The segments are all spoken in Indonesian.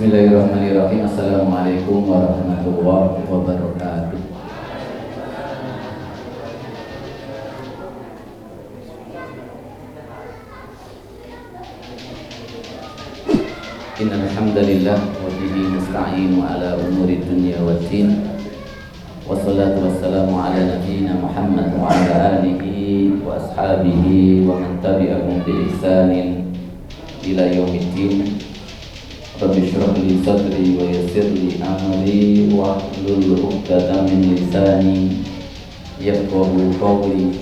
Bismillahirrahmanirrahim. Assalamualaikum warahmatullahi wabarakatuh. Innal hamdalillah wa bihi nasta'inu ala umuri dunya waddin. Wassalatu wassalamu ala nabiyyina Muhammad wa ala alihi wa ashabihi wa man tabi'ahum bi ihsanin ila yaumiddin. Rabbi shrah li sadri wa yassir li amri wa hlul 'uqdatam min lisani yafqahu qawli.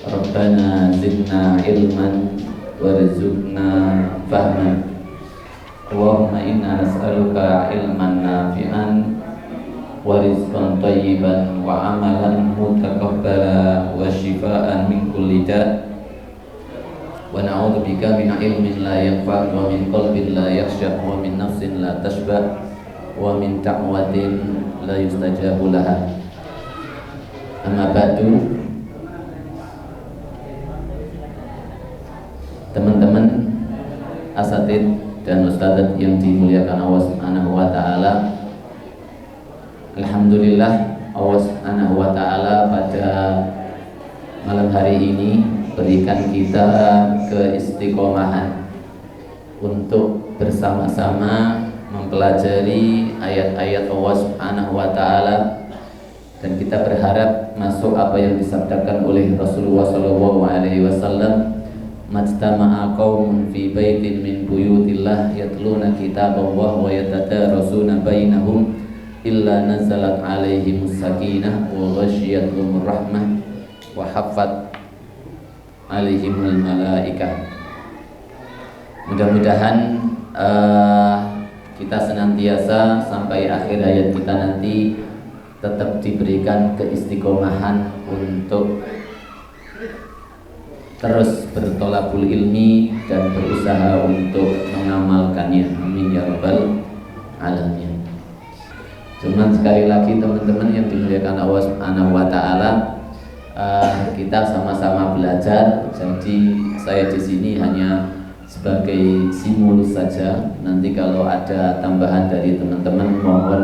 Rabbana zidna ilman warzuqna fahman. Allahumma inna nas'aluka ilman nafi'an wa rizqan thayyiban wa amalan mutaqabbala wa shifaa'an min kulli da'. Wa na'udzubika min ilmin la yanfa' wa min qalbin la yakhsha wa min nafsin la tashba' wa min da'watin la yustajabu laha. Amma ba'du. Teman-teman asatid dan ustadzat yang dimuliakan Allah Subhanahu wa taala, alhamdulillah Allah Subhanahu wa taala pada malam hari ini berikan kita keistiqomahan untuk bersama-sama mempelajari ayat-ayat Allah Subhanahu wa taala, dan kita berharap masuk apa yang disabdakan oleh Rasulullah sallallahu alaihi wasallam, majtama'a qaumun fi baitin min buyutillah yatluna kitaballah wa yatadarasuna bainahum illa nazalat alaihimus sakinah wa ghasyiyatuhumur rahmah wa haffat alaihimul malaikah. Mudah-mudahan kita senantiasa sampai akhir hayat kita nanti tetap diberikan keistiqomahan untuk terus bertolabul ilmi dan berusaha untuk mengamalkannya. Amin ya rabbal alamin. Cuman sekali lagi teman-teman yang dimuliakan Allah Subhanahu wa taala, kita sama-sama belajar. Jadi saya di sini hanya sebagai simulus saja. Nanti kalau ada tambahan dari teman-teman mohon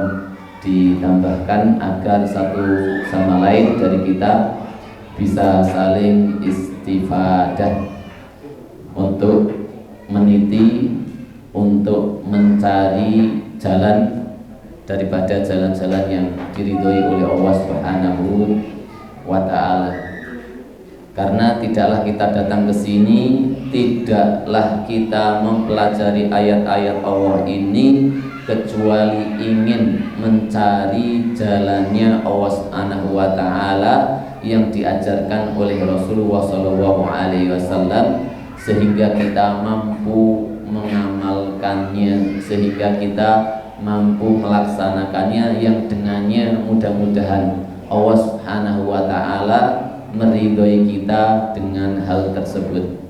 ditambahkan agar satu sama lain dari kita bisa saling istifadah untuk meniti, untuk mencari jalan daripada jalan-jalan yang diridhoi oleh Allah Subhanahu wa ta'ala. Karena tidaklah kita datang ke sini, tidaklah kita mempelajari ayat-ayat Allah ini kecuali ingin mencari jalannya Allah Subhanahu wa ta'ala yang diajarkan oleh Rasulullah sallallahu alaihi wasallam, sehingga kita mampu mengamalkannya, sehingga kita mampu melaksanakannya, yang dengannya mudah-mudahan Allah Subhanahu wa ta'ala meridhoi kita dengan hal tersebut.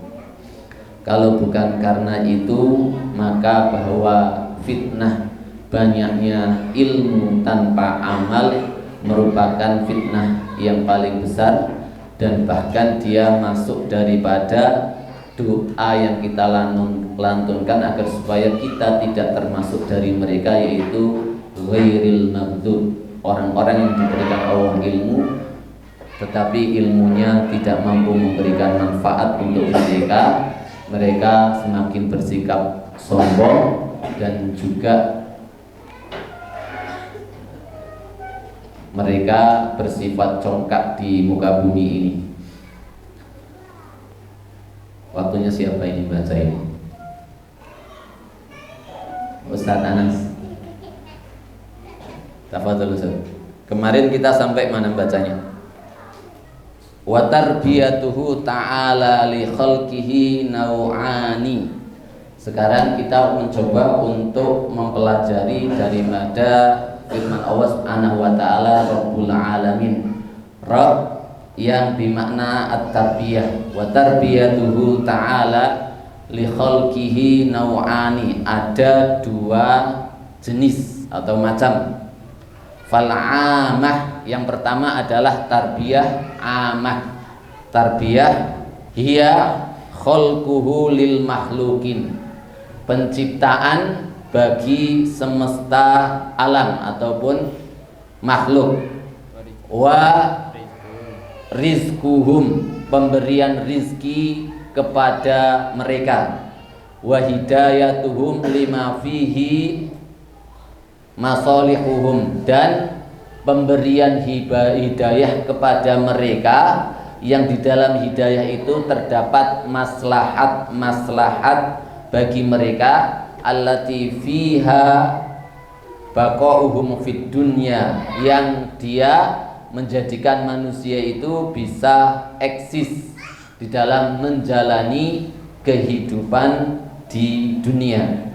Kalau bukan karena itu, maka bahwa fitnah banyaknya ilmu tanpa amal merupakan fitnah yang paling besar, dan bahkan dia masuk daripada doa yang kita lantunkan agar supaya kita tidak termasuk dari mereka, yaitu ghairil maghdub, orang-orang yang diberikan Allah ilmu tetapi ilmunya tidak mampu memberikan manfaat untuk mereka. Mereka semakin bersikap sombong dan juga mereka bersifat congkak di muka bumi ini. Waktunya siapa ini baca ini? Ustaz Anas. Tafadhol Ustaz. Kemarin kita sampai mana bacanya? Wa tarbiyatuhu ta'ala li khalqihi naw'ani. Sekarang kita mencoba untuk mempelajari daripada firman Allah Subhanahu wa taala Rabbul Alamin. Rabb yang bermakna at-tarbiyah. Wa tarbiyatuhu ta'ala li khalqihi naw'ani. Ada dua jenis atau macam. Fal'amah, yang pertama adalah tarbiyah amah. Tarbiyah hiya khalquhu lil makhlukin. penciptaan bagi semesta alam ataupun makhluk. Wa rizquhum, pemberian rizki kepada mereka. Wa hidayatuhum lima fihi masalihuhum, dan pemberian hidayah kepada mereka yang di dalam hidayah itu terdapat maslahat-maslahat bagi mereka, allati fiha baqa'uhum fid dunya, yang dia menjadikan manusia itu bisa eksis di dalam menjalani kehidupan di dunia.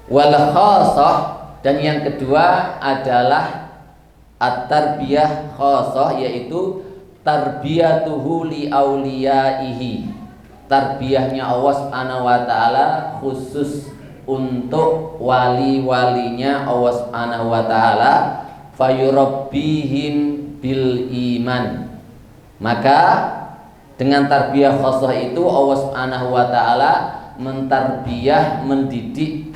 Wal khassah, dan yang kedua adalah at-tarbiyah khassah, yaitu tarbiyatuhu li auliyaihi, tarbiyahnya Allah Subhanahu wa taala khusus untuk wali-walinya Allah Subhanahu wa taala. Fayurabbihim bil iman, maka dengan tarbiyah khassah itu Allah Subhanahu wa taala mentarbiyah, mendidik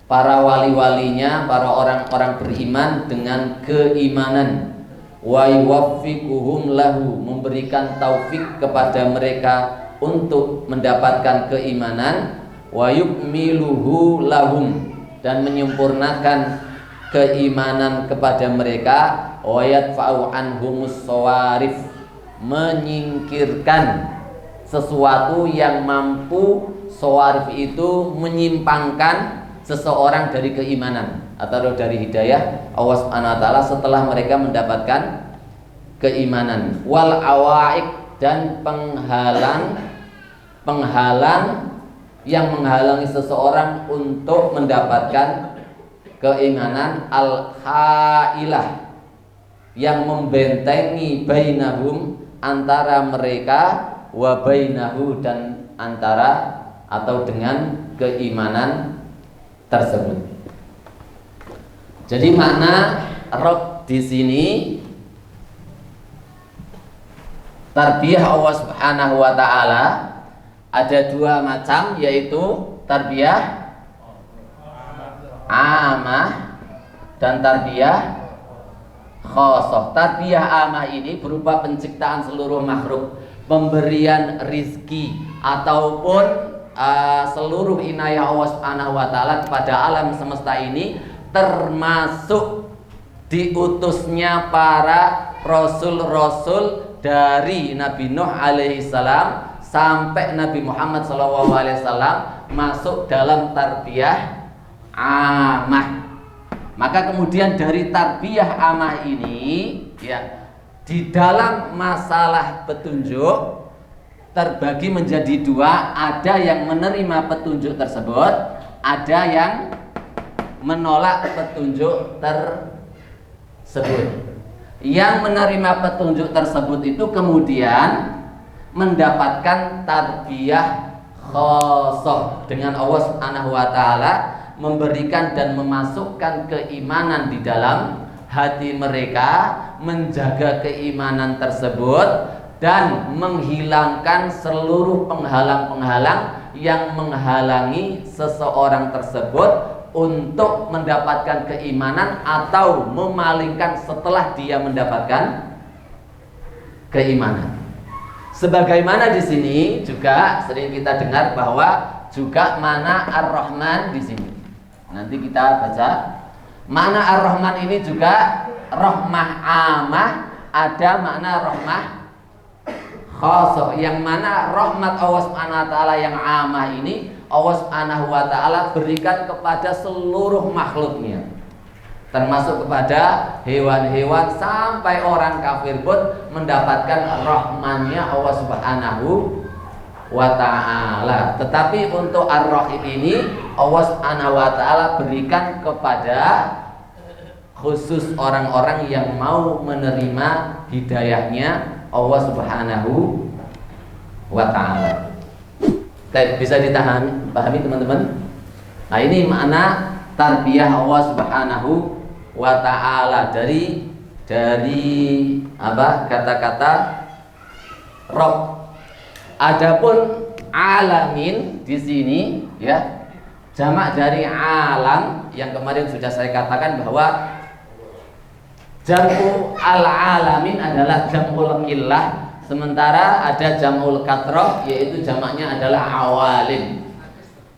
para wali-walinya, para orang-orang beriman dengan keimanan. Wa yuwaffiquhum lahu, memberikan taufik kepada mereka untuk mendapatkan keimanan. Wa yukmiluhu lahum, dan menyempurnakan keimanan kepada mereka. Wa yadfa'u anhumus sawarif, menyingkirkan sesuatu yang mampu, sawarif itu menyimpangkan seseorang dari keimanan atau dari hidayah Allah Subhanahu wa taala setelah mereka mendapatkan keimanan. Wal awaik, dan penghalang yang menghalangi seseorang untuk mendapatkan keimanan. Al hailah, yang membentengi bainahum, antara mereka, wa bainahu, dan antara atau dengan keimanan tersebut. Jadi makna rob di sini, tarbiyah Allah Subhanahu wa taala ada dua macam, yaitu tarbiyah amah dan tarbiyah khassah. Tarbiyah amah ini berupa penciptaan seluruh makhluk, pemberian rizki ataupun seluruh inayah Allah Subhanahu wa taala kepada alam semesta ini, termasuk diutusnya para rasul-rasul dari Nabi Nuh alaihi salam sampai Nabi Muhammad sallallahu alaihi wasallam masuk dalam tarbiyah amah. Maka kemudian dari tarbiyah amah ini, ya, di dalam masalah petunjuk terbagi menjadi dua. Ada yang menerima petunjuk tersebut, ada yang menolak petunjuk tersebut. Yang menerima petunjuk tersebut itu kemudian mendapatkan tarbiyah khassah, dengan Allah Subhanahu wa taala memberikan dan memasukkan keimanan di dalam hati mereka, menjaga keimanan tersebut, dan menghilangkan seluruh penghalang-penghalang yang menghalangi seseorang tersebut untuk mendapatkan keimanan atau memalingkan setelah dia mendapatkan keimanan. Sebagaimana di sini juga sering kita dengar bahwa juga mana Ar-Rahman di sini. Nanti kita baca makna Ar-Rahman ini juga rahmah amah, ada makna rahmah khassah, yang mana rahmat Allah Subhanahu wa taala yang amah ini Allah Subhanahu wa taala berikan kepada seluruh makhluknya, termasuk kepada hewan-hewan sampai orang kafir pun mendapatkan rahmannya Allah Subhanahu wa ta'ala. Tetapi untuk Ar-Rahim ini Allah Subhanahu wa ta'ala berikan kepada khusus orang-orang yang mau menerima hidayahnya Allah Subhanahu wa ta'ala. Bisa ditahan, pahami teman-teman? Nah, ini makna tarbiyah Allah Subhanahu wa ta'ala dari apa? Kata-kata Rabb. Adapun alamin di sini ya, jamak dari alam yang kemarin sudah saya katakan bahwa jam'u al-alamin adalah jam'ul qillah, sementara ada jam'ul kathroh yaitu jamaknya adalah awalim.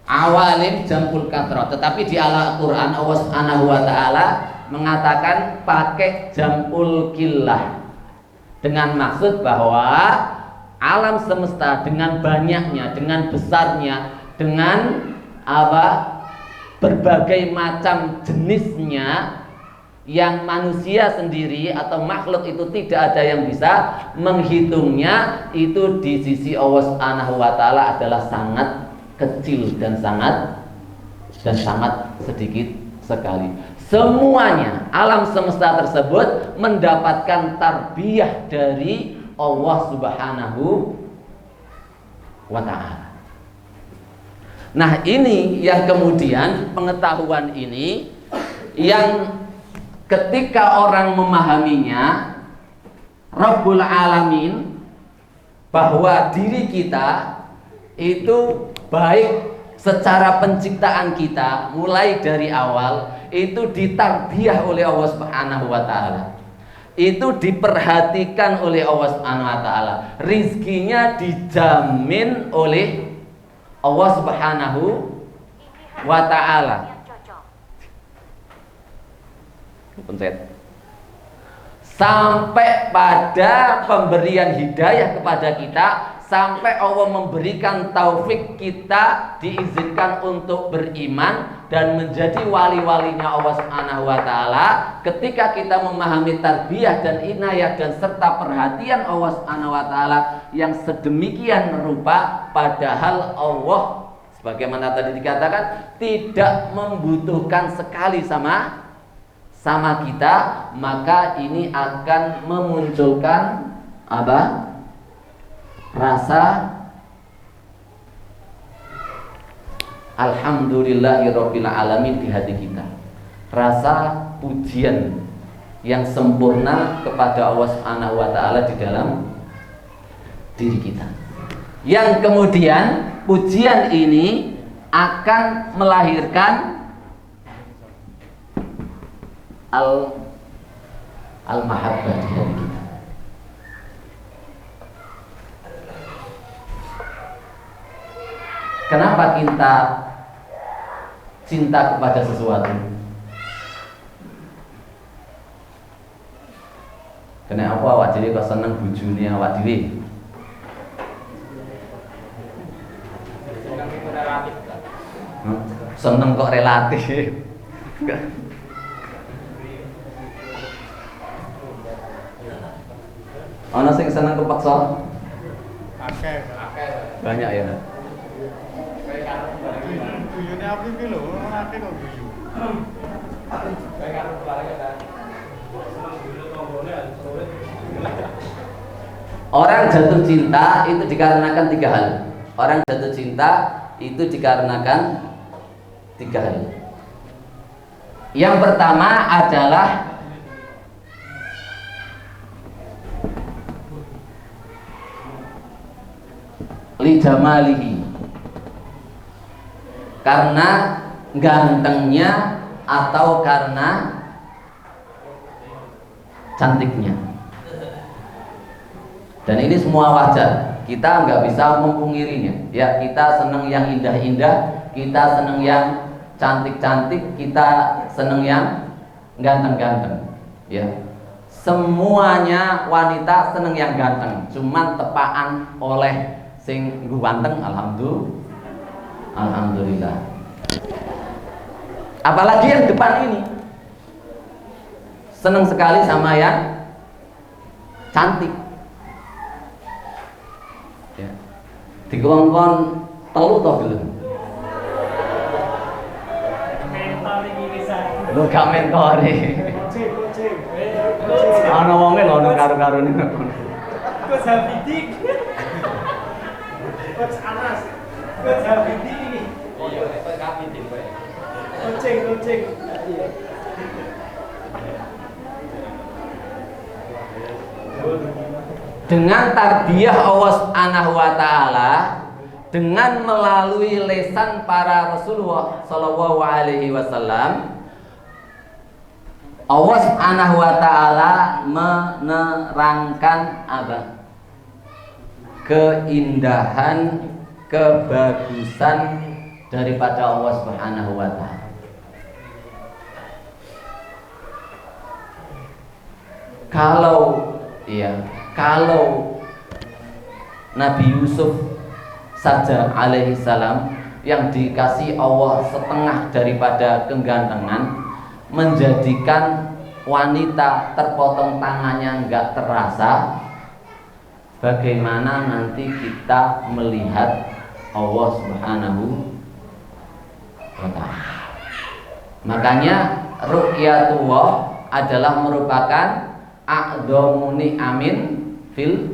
Awalim jam'ul kathroh, tetapi di Al-Qur'an Allah Subhanahu wa taala mengatakan pakai jam'ul qillah dengan maksud bahwa alam semesta dengan banyaknya, dengan besarnya, dengan berbagai macam jenisnya, yang manusia sendiri atau makhluk itu tidak ada yang bisa menghitungnya, itu di sisi Allah Subhanahu wa taala adalah sangat kecil dan sangat sedikit sekali. Semuanya alam semesta tersebut mendapatkan tarbiyah dari Allah Subhanahu wa taala. Nah, ini yang kemudian pengetahuan ini yang ketika orang memahaminya, Rabbul Alamin, bahwa diri kita itu baik secara penciptaan kita mulai dari awal itu ditarbiyah oleh Allah Subhanahu wa taala. Itu diperhatikan oleh Allah Subhanahu wa taala. Rizkinya dijamin oleh Allah Subhanahu wa taala. Pencet. Sampai pada pemberian hidayah kepada kita, sampai Allah memberikan taufik kita diizinkan untuk beriman dan menjadi wali-walinya Allah Subhanahu wa taala. Ketika kita memahami tarbiyah dan inayah dan serta perhatian Allah Subhanahu wa taala yang sedemikian rupa, padahal Allah sebagaimana tadi dikatakan tidak membutuhkan sekali sama kita, maka ini akan memunculkan rasa alhamdulillahirabbil alamin di hati kita, rasa pujian yang sempurna kepada Allah Subhanahu wa taala di dalam diri kita, yang kemudian pujian ini akan melahirkan al-mahabbah di hati kita. Kenapa kita cinta kepada sesuatu? Karena apa awak dhewe kok seneng bojone awak dhewe? Seneng kok relatif. Ana sing seneng kepaksa? Akeh. Banyak ya. Guyune apa iki lho, ora akeh kok guyu. Orang jatuh cinta itu dikarenakan tiga hal. Orang jatuh cinta itu dikarenakan tiga hal. Yang pertama adalah li jamalihi, karena gantengnya atau karena cantiknya. Dan ini semua wajar, kita nggak bisa memungkirinya. Ya, kita seneng yang indah-indah, kita seneng yang cantik-cantik, kita seneng yang ganteng-ganteng. Ya, semuanya wanita seneng yang ganteng, cuman tepaan oleh sing ganteng, alhamdulillah. Apalagi yang depan ini seneng sekali sama yang cantik. Ya. Dikongkon telu toh belum? Lu gak mentori. Ana wonge lho ono karo-karone. Coach Hafidik. Coach Anas. Coach Hafidik ini. Oh iya, Coach Hafidik kowe. Coaching. Dengan tarbiyah Allah Subhanahu wa taala, dengan melalui lisan para Rasulullah Shallallahu Alaihi Wasallam, Allah Subhanahu Wa Taala menerangkan apa? Keindahan, kebagusan daripada Allah Subhanahu Wa Taala. Kalau Nabi Yusuf saja alaihi salam yang dikasih Allah setengah daripada kegantengan, menjadikan wanita terpotong tangannya nggak terasa, bagaimana nanti kita melihat Allah Subhanahu wa Ta'ala. Makanya ru'yatullah adalah merupakan a'dhamu ni'amin fil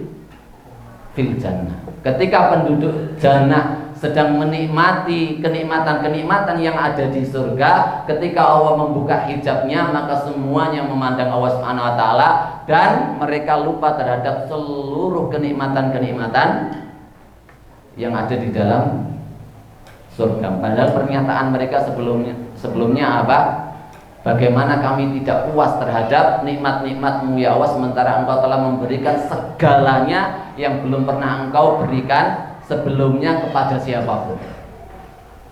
jannah. Ketika penduduk jannah sedang menikmati kenikmatan-kenikmatan yang ada di surga, ketika Allah membuka hijabnya, maka semuanya memandang Allah Subhanahu wa Ta'ala dan mereka lupa terhadap seluruh kenikmatan-kenikmatan yang ada di dalam surga. Padahal pernyataan mereka sebelumnya apa? Bagaimana kami tidak puas terhadap nikmat-nikmat-Mu ya Allah, sementara Engkau telah memberikan segalanya yang belum pernah Engkau berikan sebelumnya kepada siapapun.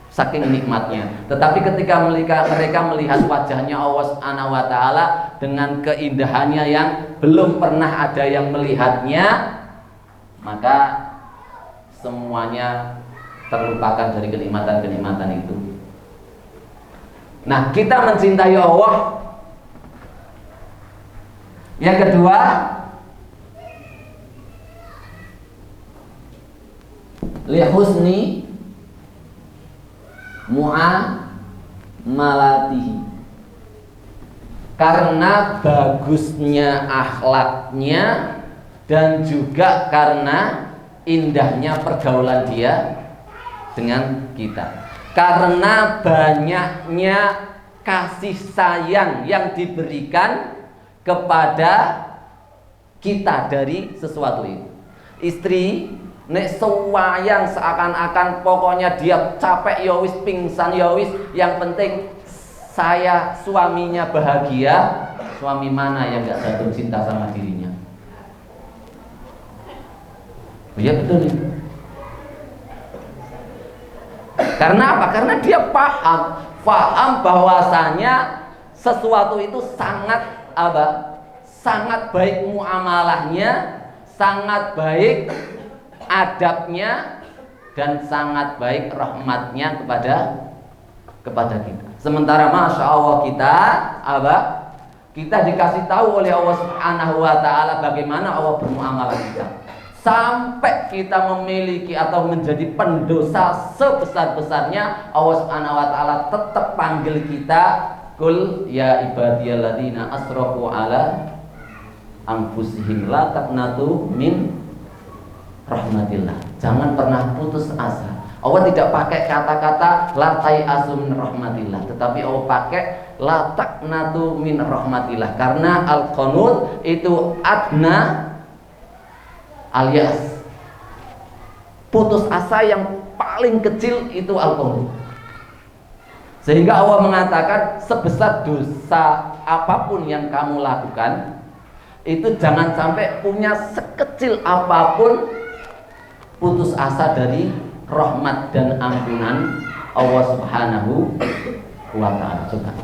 Saking nikmatnya. Tetapi ketika mereka melihat wajahnya Allah Subhanahu wa Ta'ala dengan keindahannya yang belum pernah ada yang melihatnya, maka semuanya terlupakan dari kenikmatan-kenikmatan itu. Nah, kita mencintai Allah. Yang kedua, lihusni mu'amalatihi, karena bagusnya akhlaknya dan juga karena indahnya pergaulan dia dengan kita. Karena banyaknya kasih sayang yang diberikan kepada kita dari sesuatu itu. Istri nek sewayang seakan-akan pokoknya dia capek ya wis, pingsan ya wis, yang penting saya suaminya bahagia. Suami mana yang gak jatuh cinta sama dirinya? Iya betul nih. Karena apa? Karena dia paham bahwasanya sesuatu itu sangat apa? Sangat baik muamalahnya, sangat baik adabnya, dan sangat baik rahmatnya kepada kita. Sementara masya Allah kita apa? Kita dikasih tahu oleh Allah Subhanahu wa Ta'ala bagaimana Allah bermuamalah kita. Sampai kita memiliki atau menjadi pendosa sebesar-besarnya, Allah Subhanahu wa Ta'ala tetap panggil kita, Qul ya ibadiyalladzina asrafu ala anfusihim la taqnatu min rahmatillah. Jangan pernah putus asa. Allah tidak pakai kata-kata la tai'asu min rahmatillah, tetapi Allah pakai la taqnatu min rahmatillah, karena al-qanut itu adna alias putus asa yang paling kecil itu al-qanut. Sehingga Allah mengatakan sebesar dosa apapun yang kamu lakukan, itu jangan sampai punya sekecil apapun putus asa dari rahmat dan ampunan Allah Subhanahu wa Ta'ala. Coba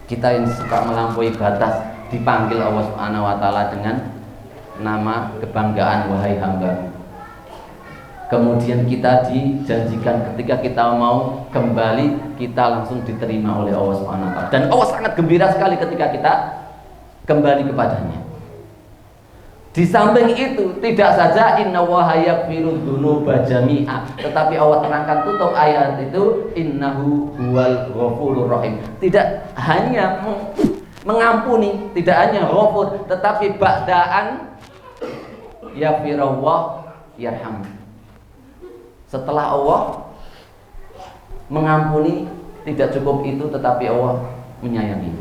kita yang suka melampaui batas dipanggil Allah Subhanahu wa Ta'ala dengan nama kebanggaan, wahai hamba. Kemudian kita dijanjikan ketika kita mau kembali, kita langsung diterima oleh Allah Subhanahu wa Ta'ala. Dan Allah sangat gembira sekali ketika kita kembali kepadanya. Di samping itu, tidak saja innallaha yaghfiru dzunuba jami'a, tetapi Allah terangkan tutup ayat itu innahu huwal ghafurur rahim. Tidak hanya mengampuni, tidak hanya ghafur, tetapi ba'daan yaghfirullah yarham. Setelah Allah mengampuni, tidak cukup itu, tetapi Allah menyayangi.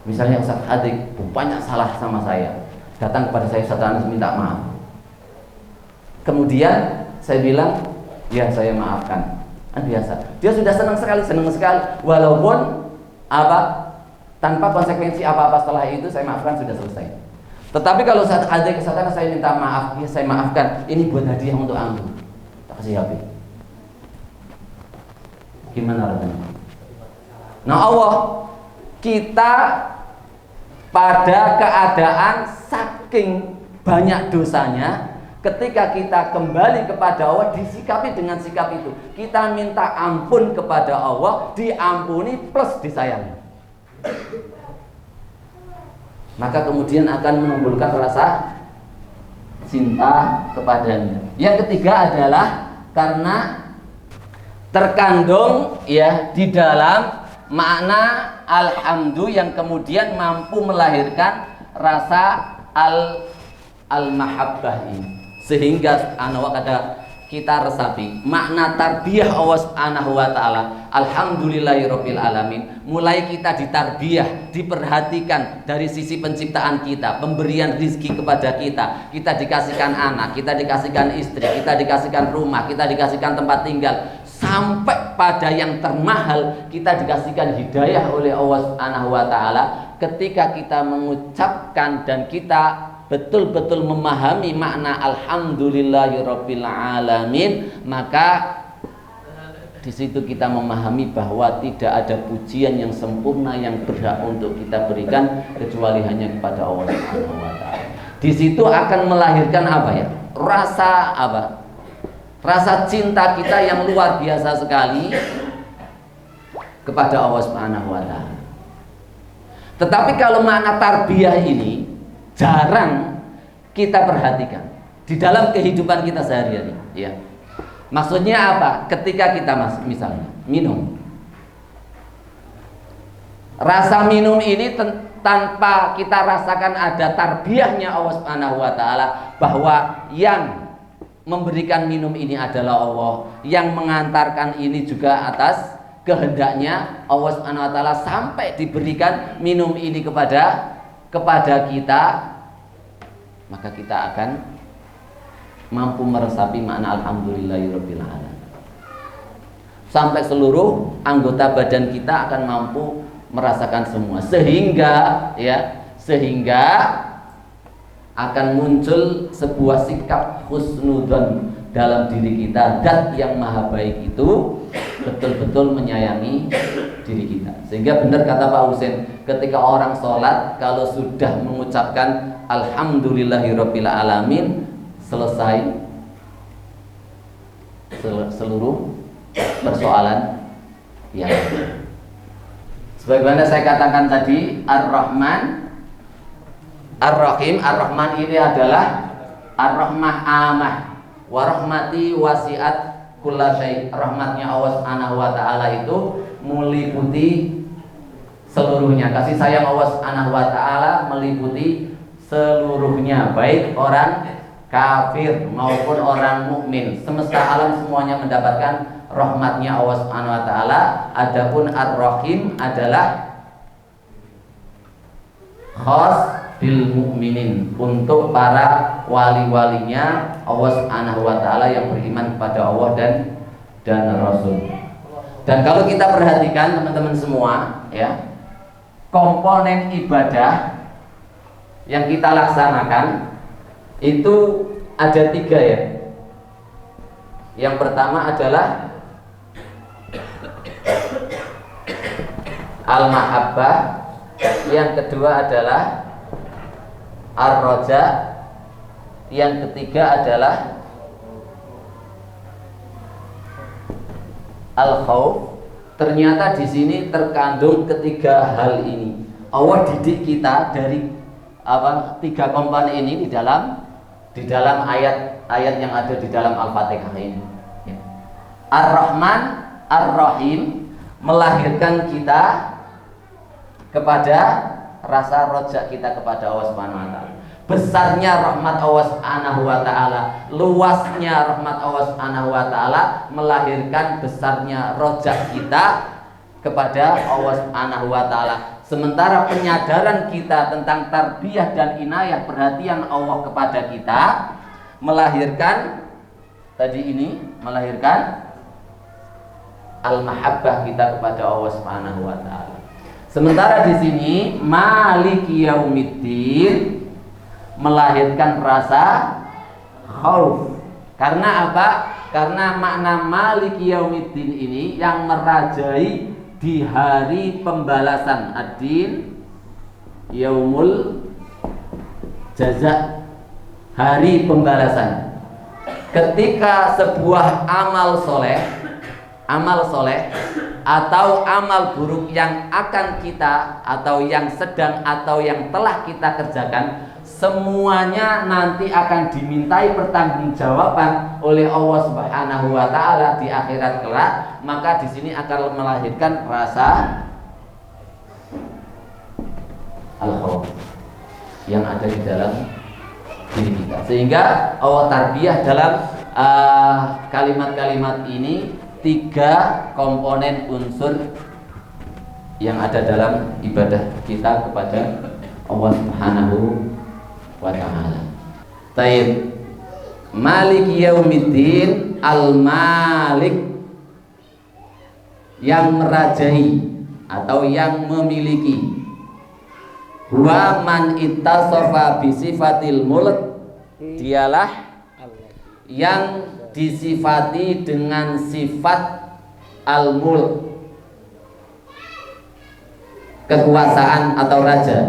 Misalnya Ustaz Hadik banyak salah sama saya, datang kepada saya, Ustaz Anas minta maaf. Kemudian saya bilang, ya saya maafkan. Kan biasa. Dia sudah senang sekali, walaupun tanpa konsekuensi apa-apa setelah itu, saya maafkan, sudah selesai. Tetapi kalau saat ada kesalahan saya minta maaf, ya saya maafkan. Ini buat hadiah untuk antum. Tak kasih HP. Gimana rasanya? Nah Allah, kita pada keadaan saking banyak dosanya, ketika kita kembali kepada Allah, disikapi dengan sikap itu. Kita minta ampun kepada Allah, diampuni plus disayangi. Maka kemudian akan menimbulkan rasa cinta kepadanya. Yang ketiga adalah karena terkandung ya di dalam makna alhamdu yang kemudian mampu melahirkan rasa al-mahabbah ini. Sehingga kata kita resapi makna tarbiyah Allah Subhanahu wa taala. Alhamdulillahirabbil alamin. Mulai kita ditarbiyah, diperhatikan dari sisi penciptaan kita, pemberian rizki kepada kita. Kita dikasihkan anak, kita dikasihkan istri, kita dikasihkan rumah, kita dikasihkan tempat tinggal. Sampai pada yang termahal, kita dikasihkan hidayah oleh Allah Subhanahu wa taala. Ketika kita mengucapkan dan kita betul-betul memahami makna alhamdulillahirabbil alamin, maka di situ kita memahami bahwa tidak ada pujian yang sempurna yang berhak untuk kita berikan kecuali hanya kepada Allah Subhanahu wa taala. Di situ akan melahirkan apa ya? Rasa cinta kita yang luar biasa sekali kepada Allah Subhanahu wa taala. Tetapi kalau makna tarbiyah ini jarang kita perhatikan di dalam kehidupan kita sehari-hari, ya. Maksudnya apa? Ketika kita misalnya minum, rasa minum ini tanpa kita rasakan ada tarbiyahnya Allah Subhanahu wa taala, bahwa yang memberikan minum ini adalah Allah, yang mengantarkan ini juga atas kehendaknya Allah Subhanahu wa taala, sampai diberikan minum ini kepada kita, maka kita akan mampu meresapi makna alhamdulillahirabbil alamin. Sampai seluruh anggota badan kita akan mampu merasakan semua, sehingga akan muncul sebuah sikap husnudzon dalam diri kita. Zat yang maha baik itu betul-betul menyayangi diri kita. Sehingga benar kata Pak Husain, ketika orang sholat kalau sudah mengucapkan alhamdulillahirabbil alamin, selesai seluruh persoalan yang sebagaimana saya katakan tadi, Ar-Rahman Ar-Rahim. Ar-Rahman ini adalah Ar-Rahmah amah wa rahmati wasi'at kulla syai'. Rahmatnya Allah Subhanahu wa taala itu meliputi seluruhnya. Kasih sayang Allah Subhanahu wa taala meliputi seluruhnya, baik orang kafir maupun orang mukmin. Semesta alam semuanya mendapatkan rahmatnya Allah Subhanahu wa taala. Adapun Ar-Rahim adalah khas bil mukminin, untuk para wali-walinya Allah Subhanahu wa taala yang beriman kepada Allah dan Rasul. Dan kalau kita perhatikan teman-teman semua, ya, komponen ibadah yang kita laksanakan itu ada 3, ya. Yang pertama adalah al-mahabbah, yang kedua adalah ar-raja, yang ketiga adalah al-khauf. Ternyata di sini terkandung ketiga hal ini. Allah didik kita dari 3 komponen ini di dalam ayat-ayat yang ada di dalam Al-Fatihah ini. Ar-Rahman, Ar-Rahim melahirkan kita kepada rasa rojak kita kepada Allah Subhanahu wa taala. Besarnya rahmat Allah Subhanahu wa taala, luasnya rahmat Allah Subhanahu wa taala melahirkan besarnya rojak kita kepada Allah Subhanahu wa taala. Sementara penyadaran kita tentang tarbiyah dan inayah perhatian Allah kepada kita melahirkan tadi ini melahirkan al-mahabbah kita kepada Allah Subhanahu wa taala. Sementara di sini Maliki Yaumiddin melahirkan rasa khauf. Karena apa? Karena makna Maliki Yaumiddin ini yang merajai di hari pembalasan ad-din, yaumul jaza, hari pembalasan. Ketika sebuah amal soleh atau amal buruk yang akan kita atau yang sedang atau yang telah kita kerjakan, semuanya nanti akan dimintai pertanggungjawaban oleh Allah Subhanahu wa taala di akhirat kelak. Maka di sini akan melahirkan rasa al-khauf yang ada di dalam diri kita. Sehingga Allah tarbiyah dalam kalimat-kalimat ini 3 komponen unsur yang ada dalam ibadah kita kepada Allah Subhanahu wa ta'ala. Taib. Malik Yaumiddin, al-Malik, yang merajai atau yang memiliki. Wa man ittasafa bi sifatil mulk, dialah yang disifati dengan sifat al-mulk, kekuasaan atau raja.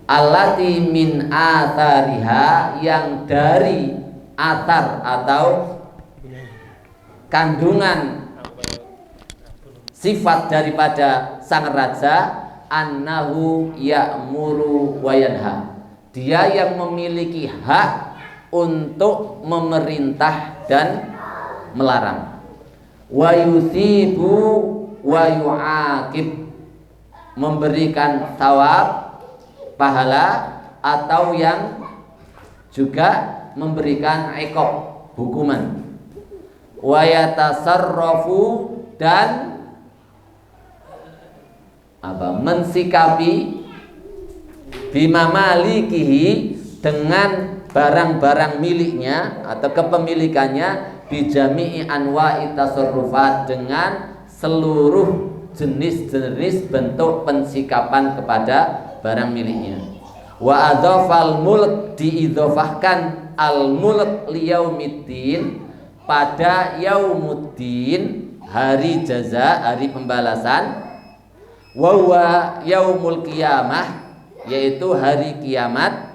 Allati min athariha, yang dari atar atau kandungan sifat daripada sang raja, annahu ya'muru wa yanha, dia yang memiliki hak untuk memerintah dan melarang. Wa yusibu wa yu'aqib, memberikan thawab, pahala, atau yang juga memberikan iqab, hukuman. Wa yatasarrafu, dan mensikapi bima malikihi, dengan barang-barang miliknya atau kepemilikannya, bijami'i anwa'i tasarrufat, dengan seluruh jenis-jenis bentuk pensikapan kepada barang miliknya. Wa adzafal mulk, diidhofahkan al-mulk liyaumiddin, pada yaumuddin, hari jaza, hari pembalasan. Wa huwa yaumul qiyamah, yaitu hari kiamat.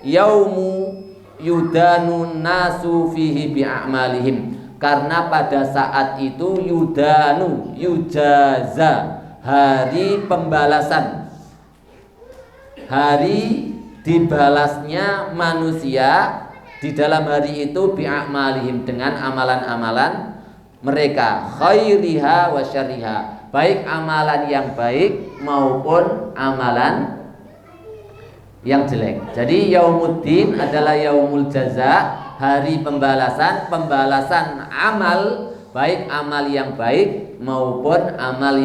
Yaumu yudanu nasu fihi bi'amalihim, karena pada saat itu yudanu, yujaza, hari pembalasan, hari dibalasnya manusia di dalam hari itu bi'amalihim, dengan amalan-amalan mereka, khairiha wa syarriha, baik amalan yang baik maupun amalan yang jelek. Jadi yaumuddin adalah yaumul jaza, hari pembalasan, pembalasan amal, baik amal yang baik maupun amal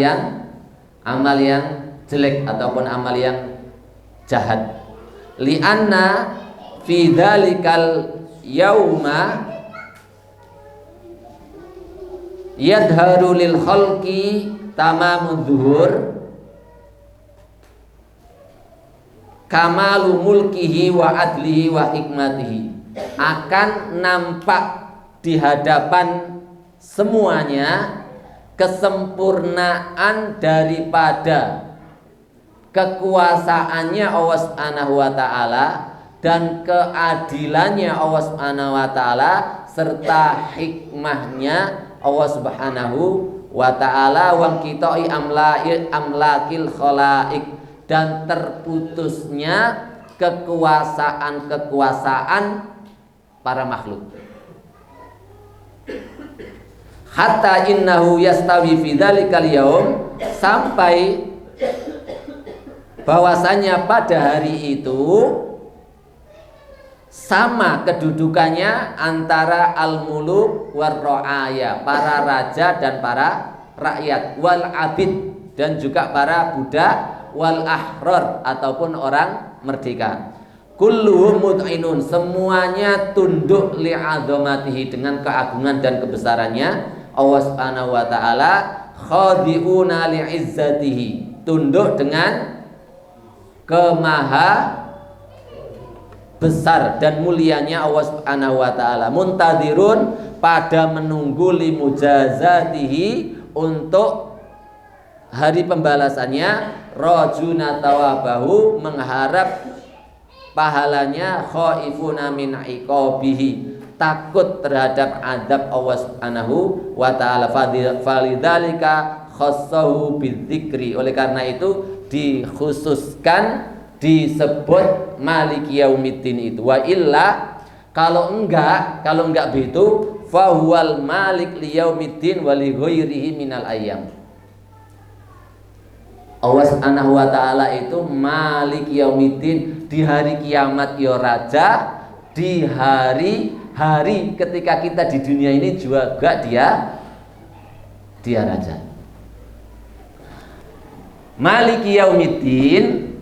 yang jelek ataupun amal yang jahat. Li'anna fi dzalikal yauma yadharu lil khalqi tamamudz zuhur kamalu mulkihi wa adlihi wa hikmatihi, akan nampak di hadapan semuanya kesempurnaan daripada kekuasaannya Allah Subhanahu wa taala dan keadilannya Allah Subhanahu wa taala serta hikmahnya Allah Subhanahu wa taala, wa qita'i amlakil khalaik, dan terputusnya kekuasaan para makhluk. Hatta innahu yastawi fi dzalikal yaum, sampai bahwasanya pada hari itu sama kedudukannya antara al-muluk war ra'aya, para raja dan para rakyat, wal abid, dan juga para budak, wal ahrar ataupun orang merdeka. kulluhum mud'inun, semuanya tunduk li'azamatihi, dengan keagungan dan kebesarannya Allah Subhanahu wa taala, khadi'una li'izzatihi, tunduk dengan kemaha besar dan mulianya Allah Subhanahu wa taala, muntadirun, pada menunggu limujazatihi, untuk hari pembalasannya, rajuna tawabahu, mengharap pahalanya, khaifuna min iqabihi, takut terhadap azab Allah Subhanahu wa taala. Falidzalika khassahu bidzikri, oleh karena itu dikhususkan, disebut Maliki Yaumiddin itu. Wa illa, kalau enggak begitu, fahuwal malik liyaumiddin wa li ghairihi minal ayyam. Allah Subhanahu wa taala itu Malik Yaumiddin, di hari kiamat ya raja, di hari ketika kita di dunia ini juga dia raja. Malik Yaumiddin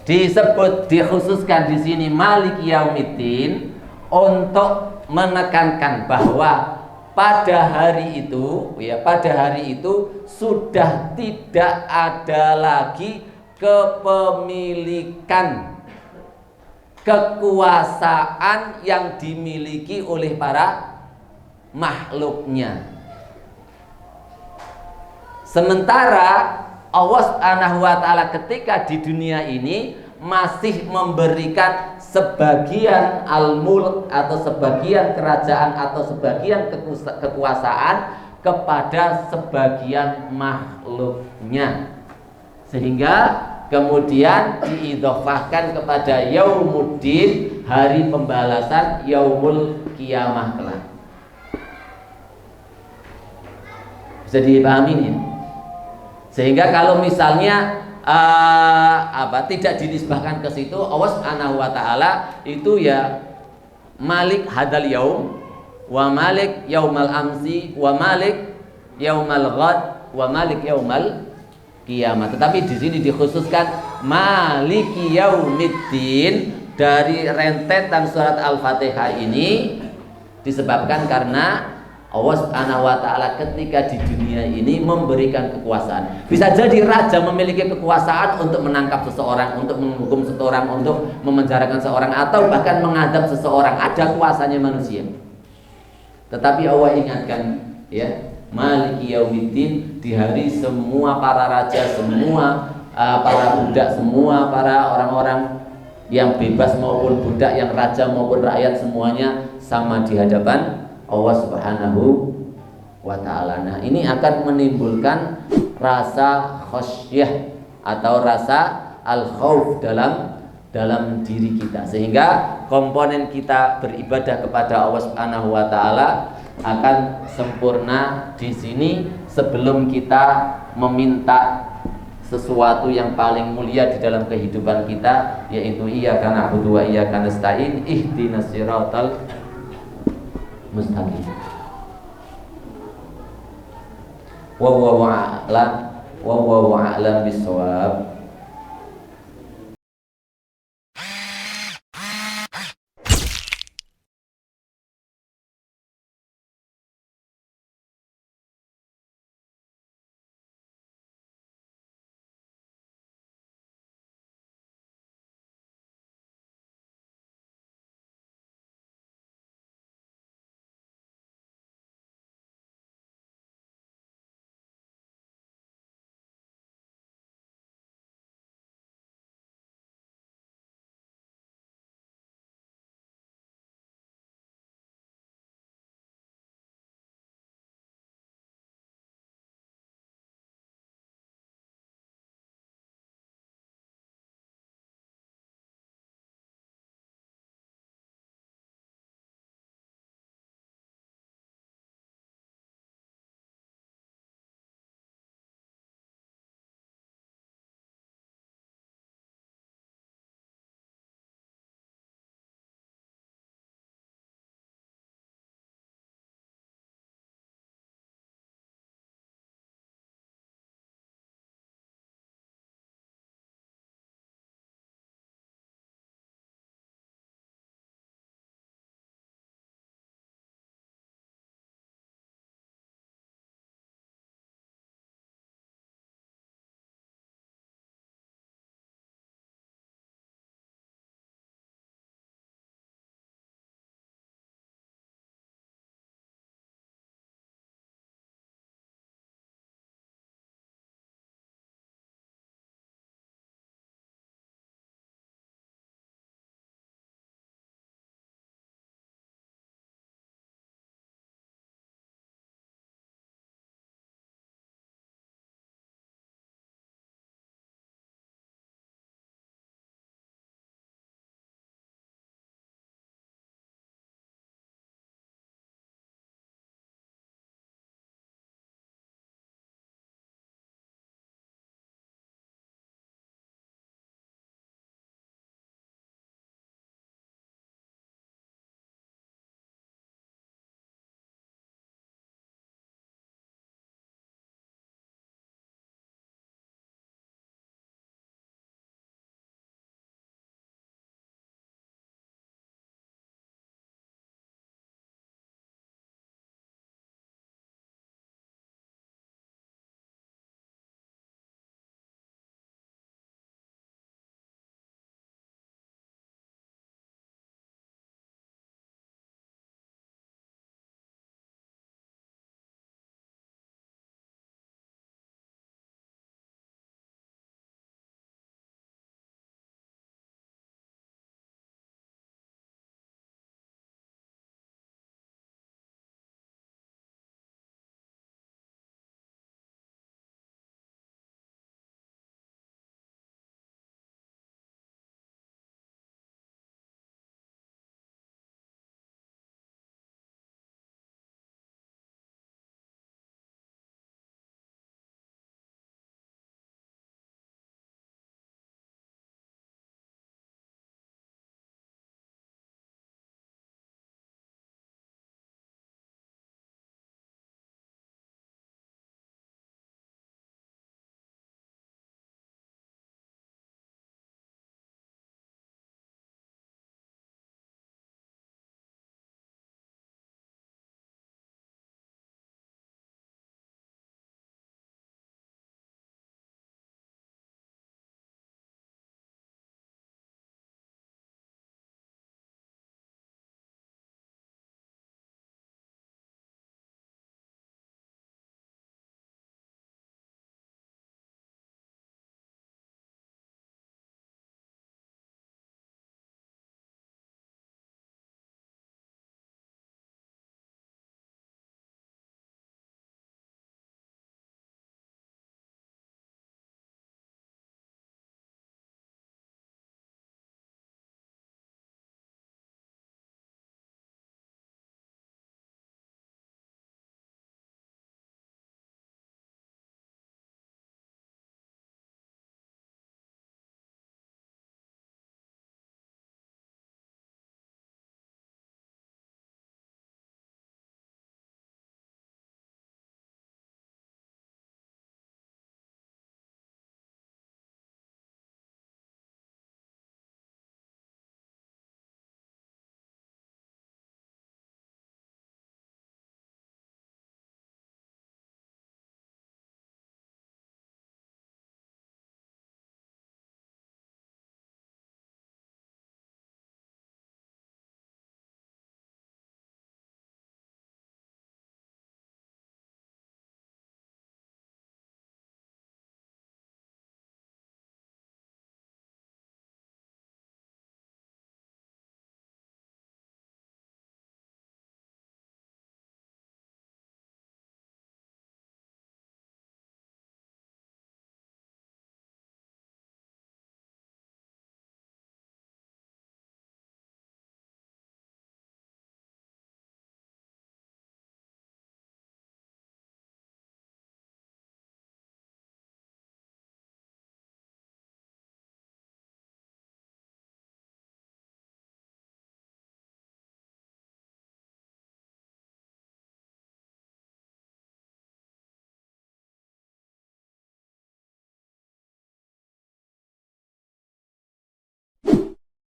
disebut, dikhususkan di sini Malik Yaumiddin untuk menekankan bahwa pada hari itu sudah tidak ada lagi kepemilikan, kekuasaan yang dimiliki oleh para makhluknya. Sementara Allah Subhanahu wa taala ketika di dunia ini masih memberikan sebagian al-mulk, atau sebagian kerajaan, atau sebagian kekuasaan kepada sebagian makhluknya, sehingga kemudian diidhofahkan kepada Yaumuddin, hari pembalasan, yaumul kiamah kelak. Bisa dipahami ya? Sehingga kalau misalnya tidak dinisbahkan ke situ, Allah Subhanahu wa taala itu ya Malik hadal yaum, wa Malik yaumal amsi, wa Malik yaumal ghad, wa Malik yaumal kiamat. Tetapi di sini dikhususkan Maliki Yaumiddin dari rentetan surat Al-Fatihah ini, disebabkan karena Allah Subhanahu wa taala ketika di dunia ini memberikan kekuasaan. Bisa jadi raja memiliki kekuasaan untuk menangkap seseorang, untuk menghukum seseorang, untuk memenjarakan seseorang, atau bahkan mengadab seseorang. Ada kuasanya manusia. Tetapi Allah ingatkan ya, Maliki Yaumiddin, di hari semua para raja, semua para budak, semua para orang-orang yang bebas maupun budak, yang raja maupun rakyat, semuanya sama di hadapan Allah Subhanahu wa ta'ala. Nah, ini akan menimbulkan rasa khasyah atau rasa al-khauf dalam diri kita, sehingga komponen kita beribadah kepada Allah Subhanahu wa ta'ala akan sempurna di sini sebelum kita meminta sesuatu yang paling mulia di dalam kehidupan kita, yaitu iyyaka na'budu wa iyyaka nasta'in, ihdinas siratal mustaqim. Wallahu a'lam bissawab.